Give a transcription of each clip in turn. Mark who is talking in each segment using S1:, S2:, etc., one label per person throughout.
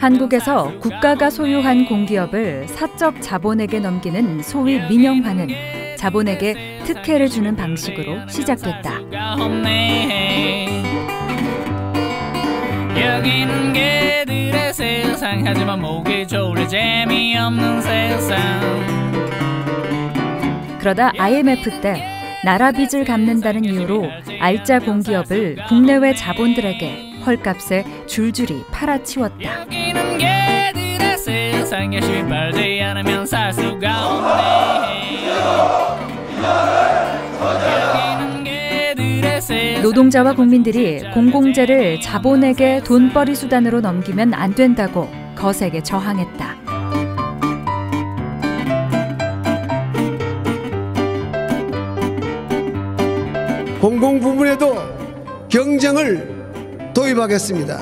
S1: 한국에서 국가가 소유한 공기업을 사적 자본에게 넘기는 소위 민영화는 자본에게 특혜를 주는 방식으로 시작됐다. 여기는 개들의 세상, 하지만 목이 졸려 재미없는 세상. 그러다 IMF 때 나라 빚을 갚는다는 이유로 알짜 공기업을 국내외 자본들에게 헐값에 줄줄이 팔아치웠다. 여기는 개들의 세상, 열심히 벌지 않으면 살 수가 없네. 노동자와 국민들이 공공재를 자본에게 돈벌이 수단으로 넘기면 안 된다고 거세게 저항했다.
S2: 공공 부문에도 경쟁을 도입하겠습니다.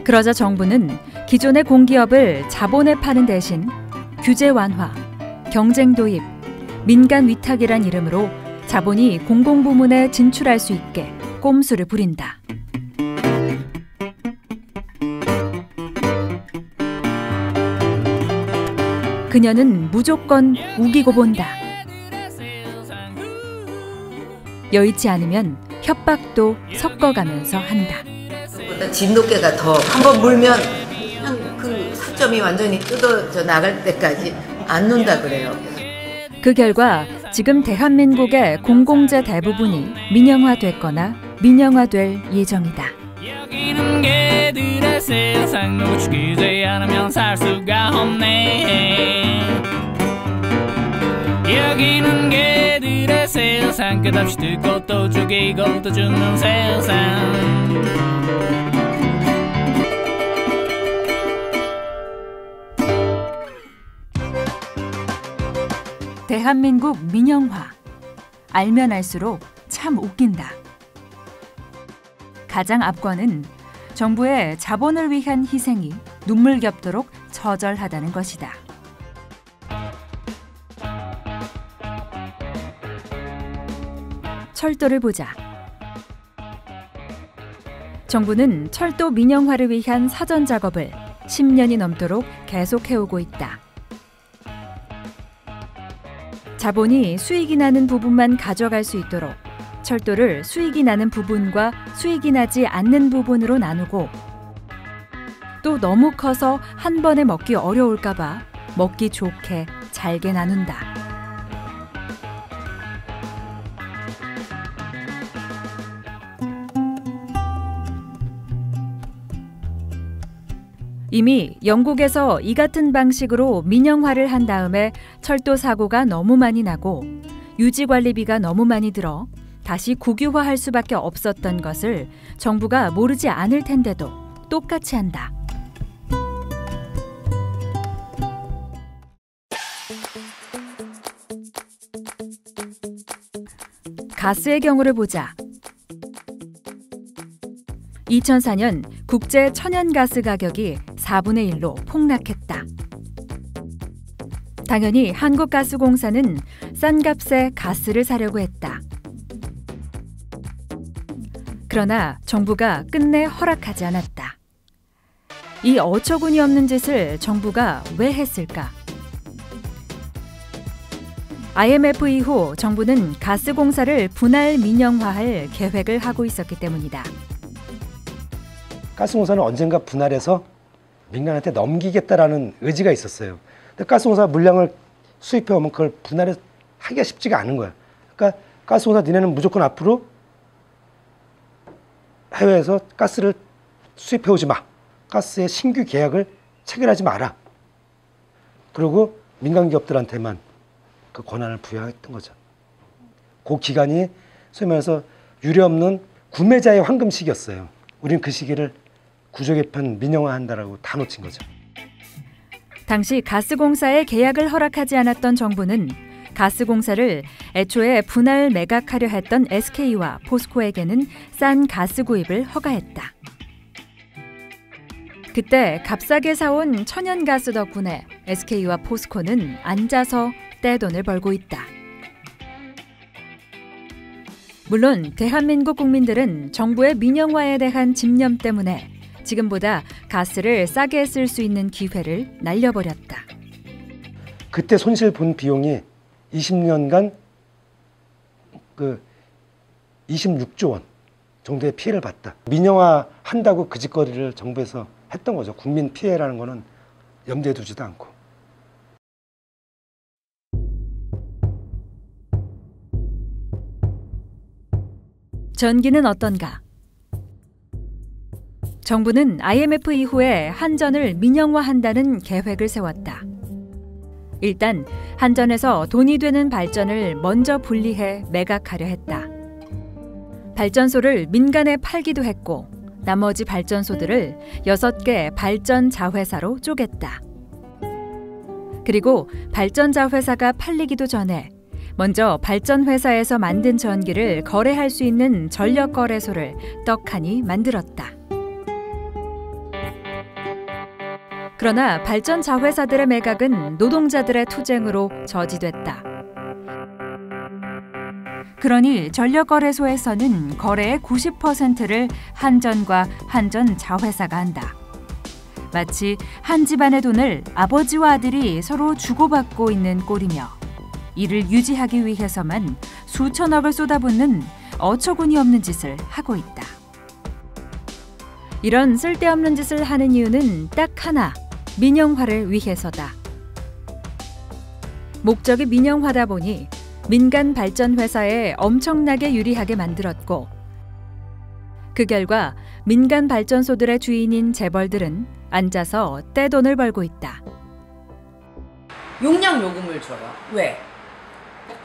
S1: 그러자 정부는 기존의 공기업을 자본에 파는 대신 규제 완화, 경쟁 도입, 민간 위탁이란 이름으로 자본이 공공부문에 진출할 수 있게 꼼수를 부린다. 그녀는 무조건 우기고 본다. 여의치 않으면 협박도 섞어가면서 한다.
S3: 진돗개가 더 한번 물면 그냥 그 살점이 완전히 뜯어져 나갈 때까지 안 논다 그래요.
S1: 그 결과 지금 대한민국의 공공재 대부분이 민영화됐거나 민영화될 예정이다. 여기는 개들의 세상, 누구 죽이지 않으면 살 수가 없네. 여기는 개들의 세상, 끝없이 듣고 또 죽이고 또 죽는 세상. 대한민국 민영화. 알면 알수록 참 웃긴다. 가장 압권은 정부의 자본을 위한 희생이 눈물겹도록 처절하다는 것이다. 철도를 보자. 정부는 철도 민영화를 위한 사전 작업을 10년이 넘도록 계속해오고 있다. 자본이 수익이 나는 부분만 가져갈 수 있도록 철도를 수익이 나는 부분과 수익이 나지 않는 부분으로 나누고, 또 너무 커서 한 번에 먹기 어려울까 봐 먹기 좋게 잘게 나눈다. 이미 영국에서 이 같은 방식으로 민영화를 한 다음에 철도 사고가 너무 많이 나고 유지관리비가 너무 많이 들어 다시 국유화할 수밖에 없었던 것을 정부가 모르지 않을 텐데도 똑같이 한다. 가스의 경우를 보자. 2004년 국제 천연가스 가격이 4분의 1로 폭락했다. 당연히 한국가스공사는 싼 값에 가스를 사려고 했다. 그러나 정부가 끝내 허락하지 않았다. 이 어처구니 없는 짓을 정부가 왜 했을까? IMF 이후 정부는 가스공사를 분할 민영화할 계획을 하고 있었기 때문이다.
S4: 가스공사는 언젠가 분할해서 민간한테 넘기겠다라는 의지가 있었어요. 근데 가스공사 물량을 수입해 오면 그걸 분할하기가 쉽지가 않은 거야. 그러니까 가스공사 니네는 무조건 앞으로 해외에서 가스를 수입해 오지 마. 가스의 신규 계약을 체결하지 마라. 그리고 민간 기업들한테만 그 권한을 부여했던 거죠. 그 기간이 소위 말해서 유례없는 구매자의 황금 시기였어요. 우리는 그 시기를 구조 개편 민영화한다라고 다 놓친 거죠.
S1: 당시 가스공사에 계약을 허락하지 않았던 정부는 가스공사를 애초에 분할 매각하려 했던 SK와 포스코에게는 싼 가스 구입을 허가했다. 그때 값싸게 사온 천연가스 덕분에 SK와 포스코는 앉아서 떼돈을 벌고 있다. 물론 대한민국 국민들은 정부의 민영화에 대한 집념 때문에 지금보다 가스를 싸게 쓸 수 있는 기회를 날려버렸다.
S4: 그때 손실 본 비용이 20년간 26조 원 정도의 피해를 봤다. 민영화 한다고 그 짓거리를 정부에서 했던 거죠. 국민 피해라는 거는 염두에 두지도 않고.
S1: 전기는 어떤가? 정부는 IMF 이후에 한전을 민영화한다는 계획을 세웠다. 일단 한전에서 돈이 되는 발전을 먼저 분리해 매각하려 했다. 발전소를 민간에 팔기도 했고 나머지 발전소들을 6개 발전 자회사로 쪼갰다. 그리고 발전 자회사가 팔리기도 전에 먼저 발전회사에서 만든 전기를 거래할 수 있는 전력거래소를 떡하니 만들었다. 그러나 발전 자회사들의 매각은 노동자들의 투쟁으로 저지됐다. 그러니 전력거래소에서는 거래의 90%를 한전과 한전 자회사가 한다. 마치 한 집안의 돈을 아버지와 아들이 서로 주고받고 있는 꼴이며 이를 유지하기 위해서만 수천억을 쏟아붓는 어처구니 없는 짓을 하고 있다. 이런 쓸데없는 짓을 하는 이유는 딱 하나, 민영화를 위해서다. 목적이 민영화다 보니 민간 발전회사에 엄청나게 유리하게 만들었고 그 결과 민간 발전소들의 주인인 재벌들은 앉아서 떼돈을 벌고 있다.
S5: 용량 요금을 줘요. 왜?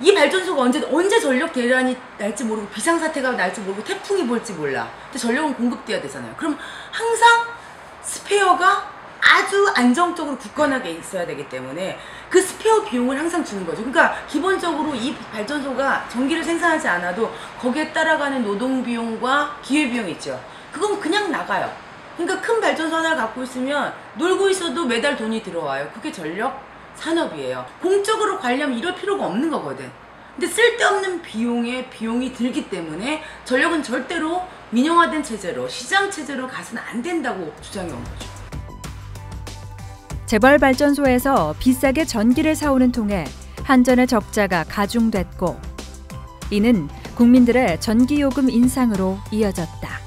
S5: 이 발전소가 언제 전력 대란이 날지 모르고 비상사태가 날지 모르고 태풍이 불지 몰라. 근데 전력은 공급돼야 되잖아요. 그럼 항상 스페어가 아주 안정적으로 굳건하게 있어야 되기 때문에 그 스페어 비용을 항상 주는 거죠. 그러니까 기본적으로 이 발전소가 전기를 생산하지 않아도 거기에 따라가는 노동 비용과 기회 비용이 있죠. 그건 그냥 나가요. 그러니까 큰 발전소 하나를 갖고 있으면 놀고 있어도 매달 돈이 들어와요. 그게 전력 산업이에요. 공적으로 관리하면 이럴 필요가 없는 거거든. 근데 쓸데없는 비용이 들기 때문에 전력은 절대로 민영화된 체제로 시장 체제로 가서는 안 된다고 주장해 온 거죠.
S1: 재벌 발전소에서 비싸게 전기를 사오는 통에 한전의 적자가 가중됐고 이는 국민들의 전기요금 인상으로 이어졌다.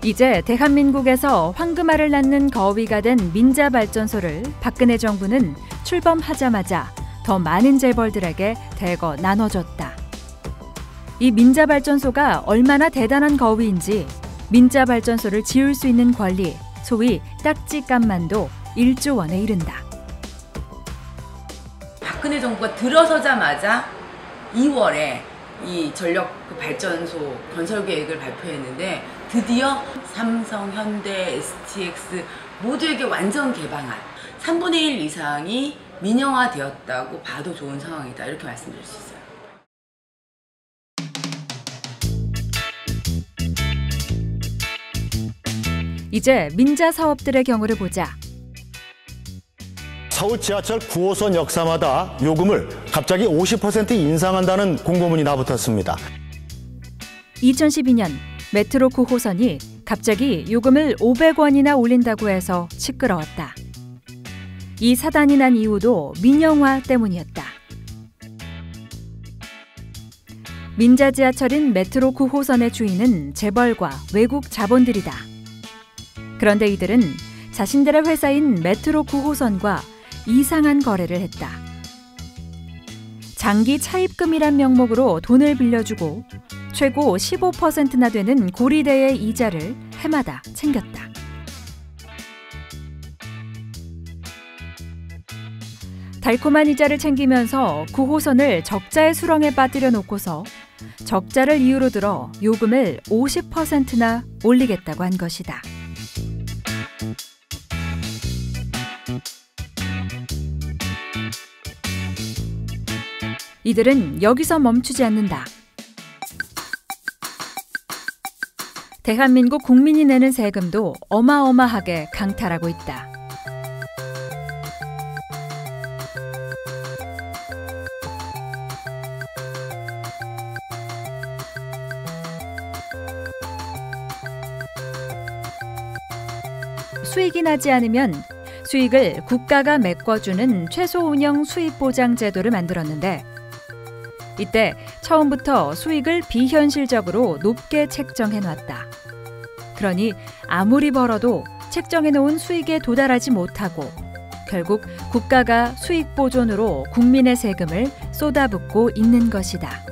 S1: 이제 대한민국에서 황금알을 낳는 거위가 된 민자발전소를 박근혜 정부는 출범하자마자 더 많은 재벌들에게 대거 나눠줬다. 이 민자발전소가 얼마나 대단한 거위인지 민자발전소를 지을 수 있는 권리, 소위 딱지값만도 1조 원에 이른다.
S5: 박근혜 정부가 들어서자마자 2월에 이 전력 발전소 건설 계획을 발표했는데 드디어 삼성, 현대, STX 모두에게 완전 개방한 3분의 1 이상이 민영화되었다고 봐도 좋은 상황이다. 이렇게 말씀드릴 수 있어요.
S1: 이제 민자 사업들의 경우를 보자.
S6: 서울 지하철 9호선 역사마다 요금을 갑자기 50% 인상한다는 공고문이 나붙었습니다.
S1: 2012년 메트로 9호선이 갑자기 요금을 500원이나 올린다고 해서 시끄러웠다. 이 사단이 난 이유도 민영화 때문이었다. 민자 지하철인 메트로 9호선의 주인은 재벌과 외국 자본들이다. 그런데 이들은 자신들의 회사인 메트로 9호선과 이상한 거래를 했다. 장기 차입금이란 명목으로 돈을 빌려주고 최고 15%나 되는 고리대의 이자를 해마다 챙겼다. 달콤한 이자를 챙기면서 9호선을 적자의 수렁에 빠뜨려 놓고서 적자를 이유로 들어 요금을 50%나 올리겠다고 한 것이다. 이들은 여기서 멈추지 않는다. 대한민국 국민이 내는 세금도 어마어마하게 강탈하고 있다. 수익이 나지 않으면 수익을 국가가 메꿔주는 최소 운영 수익 보장 제도를 만들었는데, 이때 처음부터 수익을 비현실적으로 높게 책정해놨다. 그러니 아무리 벌어도 책정해놓은 수익에 도달하지 못하고 결국 국가가 수익 보존으로 국민의 세금을 쏟아붓고 있는 것이다.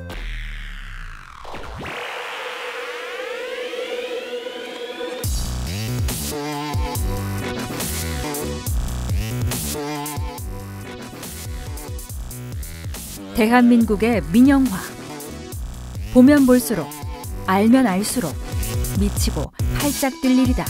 S1: 대한민국의 민영화. 보면 볼수록, 알면 알수록 미치고 팔짝 뛸 일이다.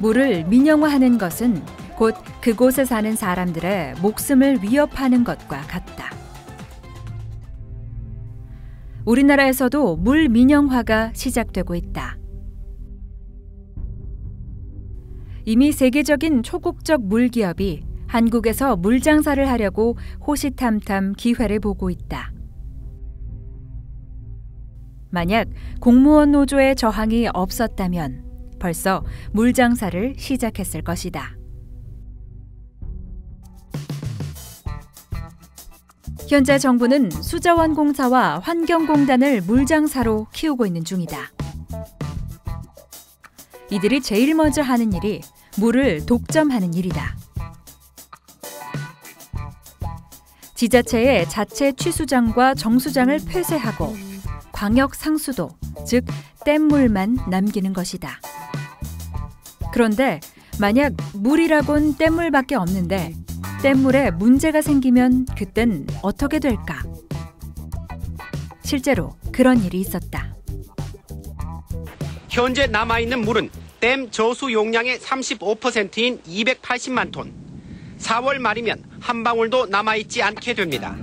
S1: 물을 민영화하는 것은 곧 그곳에 사는 사람들의 목숨을 위협하는 것과 같다. 우리나라에서도 물 민영화가 시작되고 있다. 이미 세계적인 초국적 물기업이 한국에서 물장사를 하려고 호시탐탐 기회를 보고 있다. 만약 공무원 노조의 저항이 없었다면 벌써 물장사를 시작했을 것이다. 현재 정부는 수자원공사와 환경공단을 물장사로 키우고 있는 중이다. 이들이 제일 먼저 하는 일이 물을 독점하는 일이다. 지자체의 자체 취수장과 정수장을 폐쇄하고 광역 상수도, 즉 댐물만 남기는 것이다. 그런데 만약 물이라곤 댐물밖에 없는데 댐물에 문제가 생기면 그땐 어떻게 될까? 실제로 그런 일이 있었다.
S7: 현재 남아있는 물은 댐 저수 용량의 35%인 280만 톤. 4월 말이면 한 방울도 남아있지 않게 됩니다.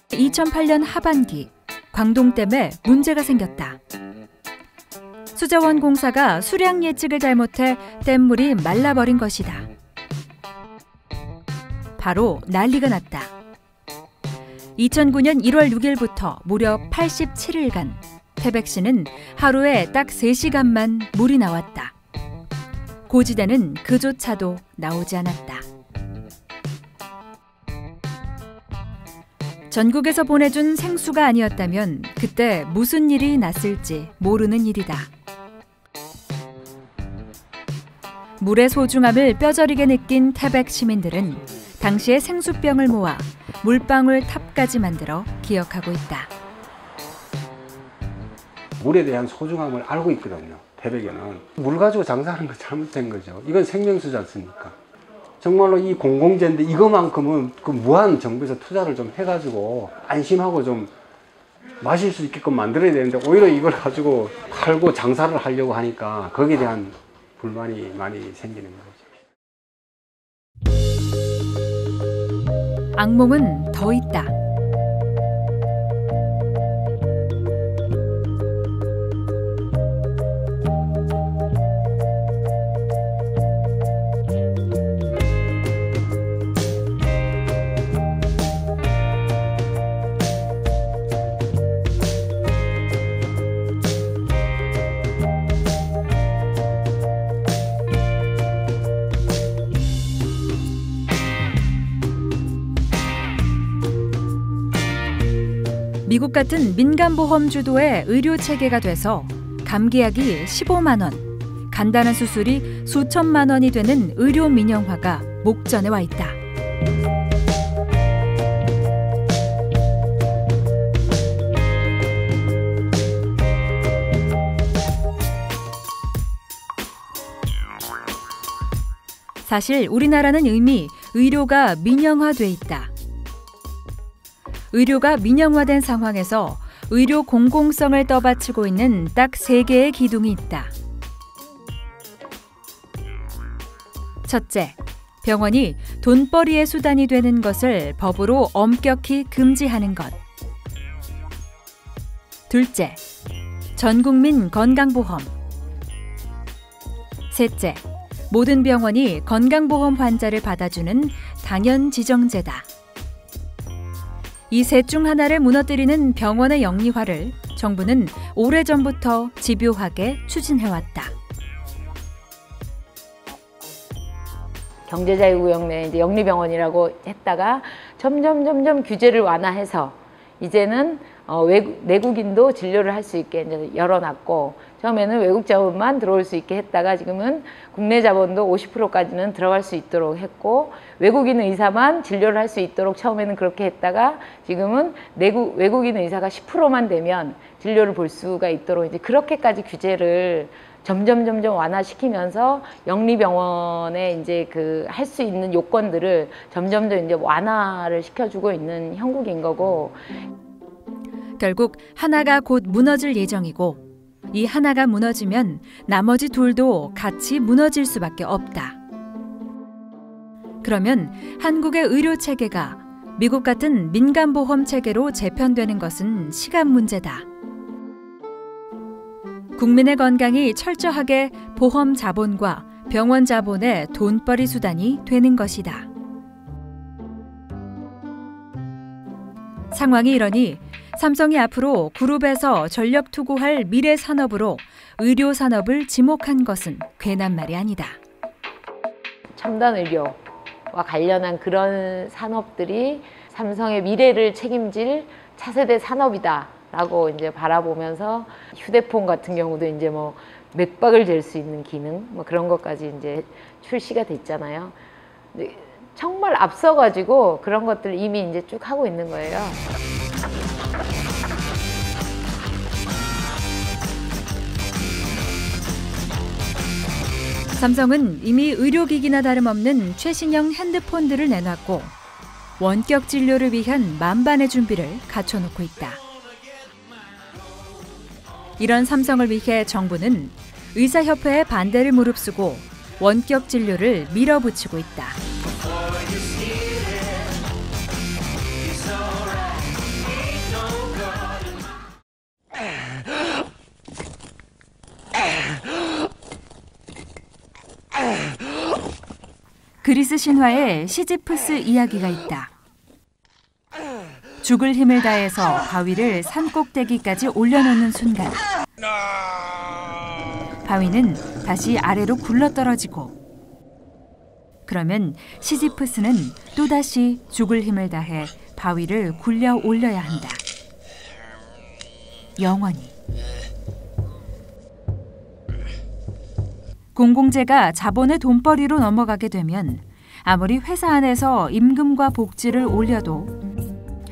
S1: 2008년 하반기 광동댐에 문제가 생겼다. 수자원공사가 수량 예측을 잘못해 댐물이 말라버린 것이다. 바로 난리가 났다. 2009년 1월 6일부터 무려 87일간 태백시는 하루에 딱 3시간만 물이 나왔다. 고지대는 그조차도 나오지 않았다. 전국에서 보내준 생수가 아니었다면 그때 무슨 일이 났을지 모르는 일이다. 물의 소중함을 뼈저리게 느낀 태백 시민들은 당시의 생수병을 모아 물방울 탑까지 만들어 기억하고 있다.
S8: 물에 대한 소중함을 알고 있거든요. 태백에는 물 가지고 장사하는 거 잘못된 거죠. 이건 생명수지 않습니까? 정말로 이 공공재인데 이거만큼은 그 무한 정부에서 투자를 좀 해가지고 안심하고 좀 마실 수 있게끔 만들어야 되는데 오히려 이걸 가지고 팔고 장사를 하려고 하니까 거기에 대한 불만이 많이 생기는 거죠.
S1: 악몽은 더 있다. 미국 같은 민간보험 주도의 의료체계가 돼서 감기약이 15만 원, 간단한 수술이 수천만 원이 되는 의료 민영화가 목전에 와 있다. 사실 우리나라는 이미 의료가 민영화돼 있다. 의료가 민영화된 상황에서 의료 공공성을 떠받치고 있는 딱 3개의 기둥이 있다. 첫째, 병원이 돈벌이의 수단이 되는 것을 법으로 엄격히 금지하는 것. 둘째, 전국민 건강보험. 셋째, 모든 병원이 건강보험 환자를 받아주는 당연지정제다. 이 셋 중 하나를 무너뜨리는 병원의 영리화를 정부는 오래전부터 집요하게 추진해왔다.
S9: 경제자유구역 내 이제 영리병원이라고 했다가 점점 규제를 완화해서 이제는 내국인도 진료를 할 수 있게 이제 열어놨고, 처음에는 외국 자본만 들어올 수 있게 했다가 지금은 국내 자본도 50%까지는 들어갈 수 있도록 했고, 외국인 의사만 진료를 할 수 있도록 처음에는 그렇게 했다가 지금은 외국인 의사가 10%만 되면 진료를 볼 수가 있도록 이제 그렇게까지 규제를 점점 완화시키면서 영리병원에 이제 그 할 수 있는 요건들을 점점 더 이제 완화를 시켜주고 있는 형국인 거고.
S1: 결국 하나가 곧 무너질 예정이고, 이 하나가 무너지면 나머지 둘도 같이 무너질 수밖에 없다. 그러면 한국의 의료 체계가 미국 같은 민간보험 체계로 재편되는 것은 시간 문제다. 국민의 건강이 철저하게 보험 자본과 병원 자본의 돈벌이 수단이 되는 것이다. 상황이 이러니 삼성이 앞으로 그룹에서 전력 투구할 미래 산업으로 의료 산업을 지목한 것은 괜한 말이 아니다.
S9: 첨단 의료와 관련한 그런 산업들이 삼성의 미래를 책임질 차세대 산업이다라고 이제 바라보면서 휴대폰 같은 경우도 이제 뭐 맥박을 잴 수 있는 기능 뭐 그런 것까지 이제 출시가 됐잖아요. 정말 앞서가지고 그런 것들 이미 이제 쭉 하고 있는 거예요.
S1: 삼성은 이미 의료기기나 다름없는 최신형 핸드폰들을 내놨고 원격 진료를 위한 만반의 준비를 갖춰놓고 있다. 이런 삼성을 위해 정부는 의사협회의 반대를 무릅쓰고 원격 진료를 밀어붙이고 있다. 그리스 신화에 시지프스 이야기가 있다. 죽을 힘을 다해서 바위를 산 꼭대기까지 올려놓는 순간 바위는 다시 아래로 굴러떨어지고, 그러면 시지프스는 또다시 죽을 힘을 다해 바위를 굴려 올려야 한다. 영원히. 공공재가 자본의 돈벌이로 넘어가게 되면 아무리 회사 안에서 임금과 복지를 올려도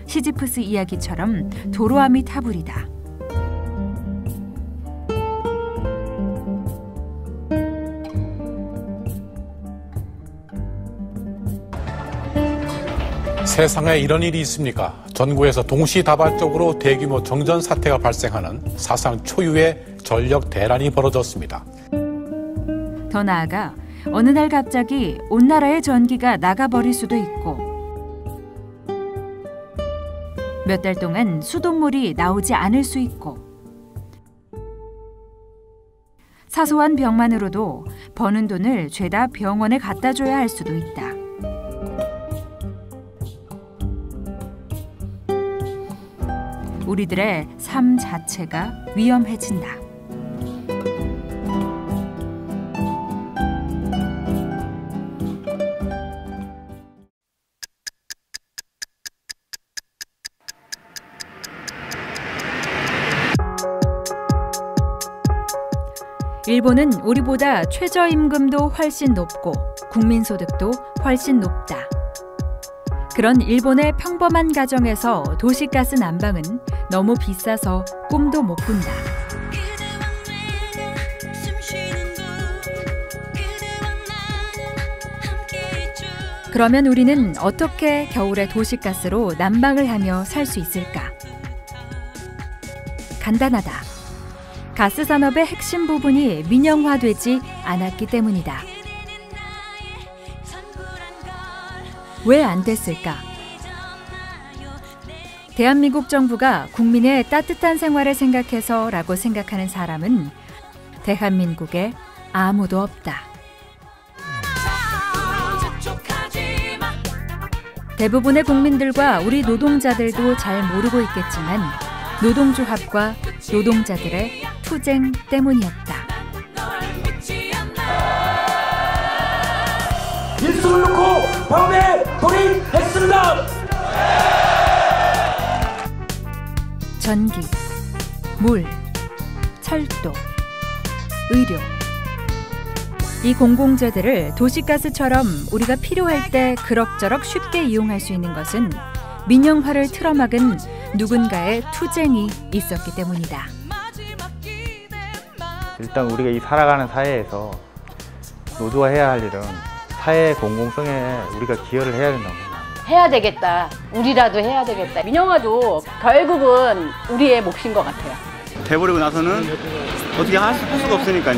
S1: 시지프스 이야기처럼 도로아미 타불이다.
S10: 세상에 이런 일이 있습니까? 전국에서 동시다발적으로 대규모 정전 사태가 발생하는 사상 초유의 전력 대란이 벌어졌습니다.
S1: 더 나아가 어느 날 갑자기 온 나라의 전기가 나가버릴 수도 있고, 몇 달 동안 수돗물이 나오지 않을 수 있고, 사소한 병만으로도 버는 돈을 죄다 병원에 갖다 줘야 할 수도 있다. 우리들의 삶 자체가 위험해진다. 일본은 우리보다 최저임금도 훨씬 높고 국민소득도 훨씬 높다. 그런 일본의 평범한 가정에서 도시가스 난방은 너무 비싸서 꿈도 못 꾼다. 그러면 우리는 어떻게 겨울에 도시가스로 난방을 하며 살 수 있을까? 간단하다. 가스 산업의 핵심 부분이 민영화되지 않았기 때문이다. 왜 안 됐을까? 대한민국 정부가 국민의 따뜻한 생활을 생각해서라고 생각하는 사람은 대한민국에 아무도 없다. 대부분의 국민들과 우리 노동자들도 잘 모르고 있겠지만 노동조합과 노동자들의 투쟁 때문이었다.
S11: 일손을 놓고 밤에 돌입했습니다.
S1: 전기, 물, 철도, 의료. 이 공공재들을 도시가스처럼 우리가 필요할 때 그럭저럭 쉽게 이용할 수 있는 것은 민영화를 틀어막은 누군가의 투쟁이 있었기 때문이다.
S12: 일단 우리가 이 살아가는 사회에서 노조가 해야 할 일은 사회 공공성에 우리가 기여를 해야 된다고 생각합니다.
S13: 해야 되겠다. 우리라도 해야 되겠다. 민영화도 결국은 우리의 몫인 것 같아요.
S14: 돼버리고 나서는 어떻게 할 수가 없으니까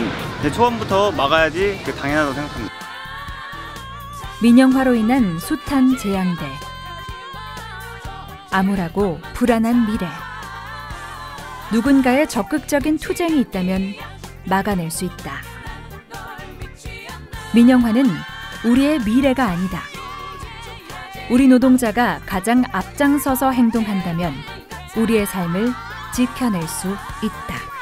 S14: 초반부터 막아야지 당연하다고 생각합니다.
S1: 민영화로 인한 숱한 재앙들, 암울하고 불안한 미래. 누군가의 적극적인 투쟁이 있다면 막아낼 수 있다. 민영화는 우리의 미래가 아니다. 우리 노동자가 가장 앞장서서 행동한다면 우리의 삶을 지켜낼 수 있다.